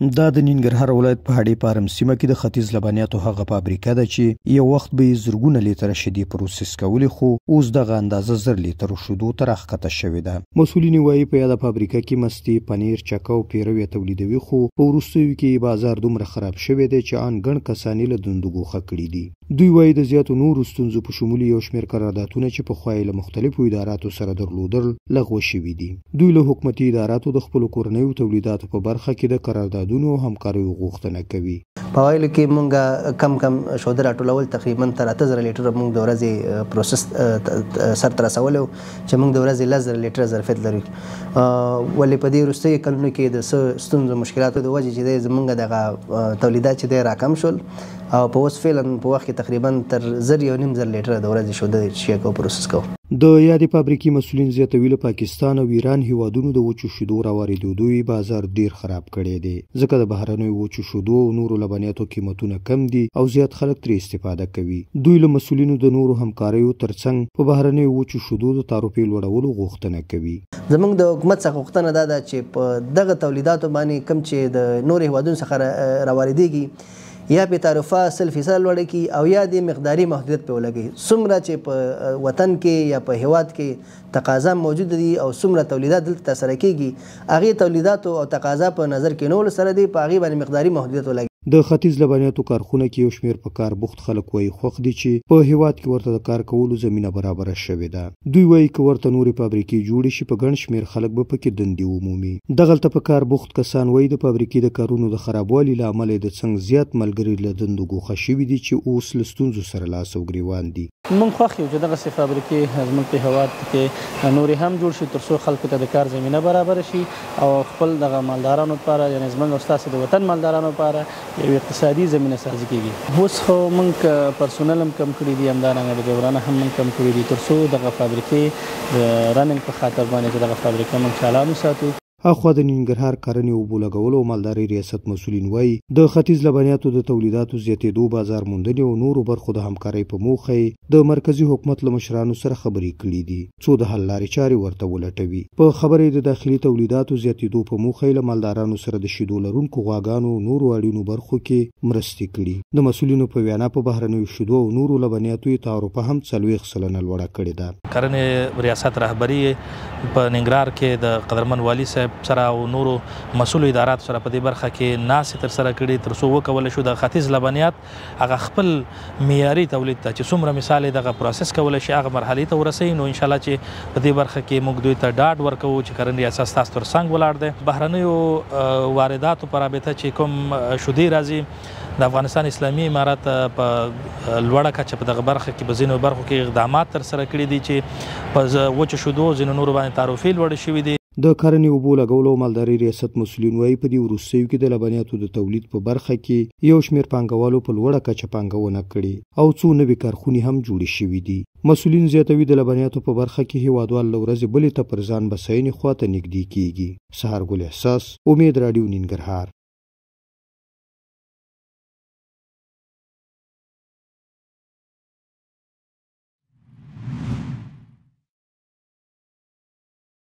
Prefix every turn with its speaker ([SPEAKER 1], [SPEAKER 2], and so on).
[SPEAKER 1] دا د ننګرهار ولایت په هډې پارم سیمه کې د ختیځ لبنیاتو هغه فابریکه ده چې یو وخت به یې زرګونه لیتره شیدې پروسس کولې، خو اوس دغه اندازه 1000 لیتره شیدو ته راښکته شوې ده. مسؤلین وایي په یاده فابریکه کې مستې، پنیر، چکه او پیروی تولیدوي، خو په وروستیو کې بازار دومره خراب شوی دی چې ان ګڼ کسان یې له دندو ګوښه کړي دي. دوی وایي د زیاتو نورو ستونزو په شمول یو شمېر قراردادونه چې پخوا یې له مختلفو اداراتو سره درلودل لغوه شوي دي. دوی له حکومتي اداراتو د خپلو کورنیو تولیداتو په برخه کې د قراردادونو او همکاریو غوښتنه کوي.
[SPEAKER 2] په وایلو کې مونږ کم شوده راټولول تقریبا تر 8000 لیټره مونږ د ورځې پروسس سرته رسولی و چې مونږ د ورځې 10,000 لیټره ظرفیت لرو. ولې په دې وروستیو کلونو کې د ستونزو مشکلاتو د وجې چې دی زمونږ دغه تولیدات چې دی راکم شول او په اوس فعلا په وخت کې تقریبا تر 1,500 لیټره د ورځې شوده شیک او پروسس کوو.
[SPEAKER 1] د یادې فابریکې مسؤلین زیاتوي له پاکستان او ایران هیوادونو د وچو شیدو راواردېدو بازار ډیر خراب کړی دی، ځکه د بهرنیو وچو شیدو او نورو لبنیاتو قیمتونه کم دي او زیات خلک ترې استفاده کوي. دوی له مسؤلینو د نورو همکاریو ترڅنګ په بهرنیو وچو شیدو د تعرفې لوړولو غوښتنه کوي.
[SPEAKER 2] زمونږ د حکومت څخه غوښتنه دا ده چې په دغه تولیداتو باندې کم چې د نورو هیوادونو څخه راواردېږي یا په تعرفه 100% لوړه کی او یا د مقداري محدودیت په ولګي. څومره چې په وطن کې یا په هیواد کې تقاضا موجود دي او څومره تولیدات دلته ترسره کیږي، هغه تولیدات او تقاضا په نظر کې نیولو سره دی په هغه باندې مقداري محدودیت ولګي.
[SPEAKER 1] د ختیځ لبنیاتو کارخونه کې یو شمېر په کار بوخت خلک وایي خوښ دي چې په هیواد کې ورته د کار کولو زمینه برابره شوې ده. دوی وایي که ورته نورې فابریکې جوړې شي په ګڼ شمېر خلک به پکې دندې ومومي. دغلته په کار بوخت کسان وایي د فابریکې د کارونو د خرابوالي له امله د څنګ زیات ملګري له دندو ګوښه شوي دي چې اوس له ستونزو سره لاس او ګریوان دي.
[SPEAKER 3] موږ خوښ یو چې دغسې فابریکې زموږ په هیواد کې نورې هم جوړ شي تر څو خلکو ته د کار زمینه برابره شي او خپل دغه مالدارانو لپاره یعنې زموږ او ستاسې د وطن مالدارانو لپاره یو اقتصادي زمینه سازي کېږي. اوس خو موږ پرسونل هم کم کړي دي، همدارنګه د ډرایورانه هم موږ کم کړي دي تر څو دغه فابریکې د رننګ په خاطر باندې چې دغه فابریکه موږ چالان وساتو.
[SPEAKER 1] اخوا د ننګرهار کرنې او اوبو لګولو او مالدارۍ ریاست مسؤلین وایي د ختیځ لبنیاتو د تولیداتو زیاتېدو، بازار موندنې او نورو برخو د همکارۍ په موخه د مرکزي حکومت له مشرانو سره خبرې کړي دي څو د حل لارې چارې ورته ولټوي. په خبرې د داخلي تولیداتو زیاتېدو په موخه له مالدارانو سره د شیدو لرونکو غواګانو او نورو اړینو برخو کې مرستې کړي. د مسؤلینو په وینا په بهرنیو شیدو او نورو لبنیاتو تعرفه هم 40% لوړه کړې ده.
[SPEAKER 4] کرنې ریاست رهبري په ننګرهار کې د قدرمن والي صاحب سره او نورو مسؤلو اداراتو سره په دې برخه کې ناستې ترسره کړي تر څو وکولی شو د ختیځ لبنیات هغه خپل معیاري تولید ته چې څومره مثال دغه پروسس کولی شي هغه مرحلې ته ورسوي. نو انشاءالله چې په دې برخه کې موږ دوی ته ډاډ ورکوو چې کرنې ریاست ستاسو تر څنګ ولاړ دی. بهرنیو وارداتو په رابطه چې کوم شیدې راځي د افغانستان اسلامي امارات په لوړه کچه په دغه برخه کې په ځینو برخو کې اقدامات ترسره کړي دي چې په وچو شیدو ځینو نورو باندې تعرفې لوړې شوي دي.
[SPEAKER 1] د کرنې اوبو لګولو او مالدارۍ ریاست مسؤلین وایي په دې وروستیو کې د لبنیاتو د تولید په برخه کې یو شمېر پانګوالو په لوړه کچه پانګونه کړې او څو نوې کارخونې هم جوړې شوي دي. مسؤلین زیاتوي د لبنیاتو په برخه کې هیوادوال له ورځې بلې ته پر ځان بساینې خواته نږدې کیږي. سهار ګل احساس، امید راډیو، ننګرهار.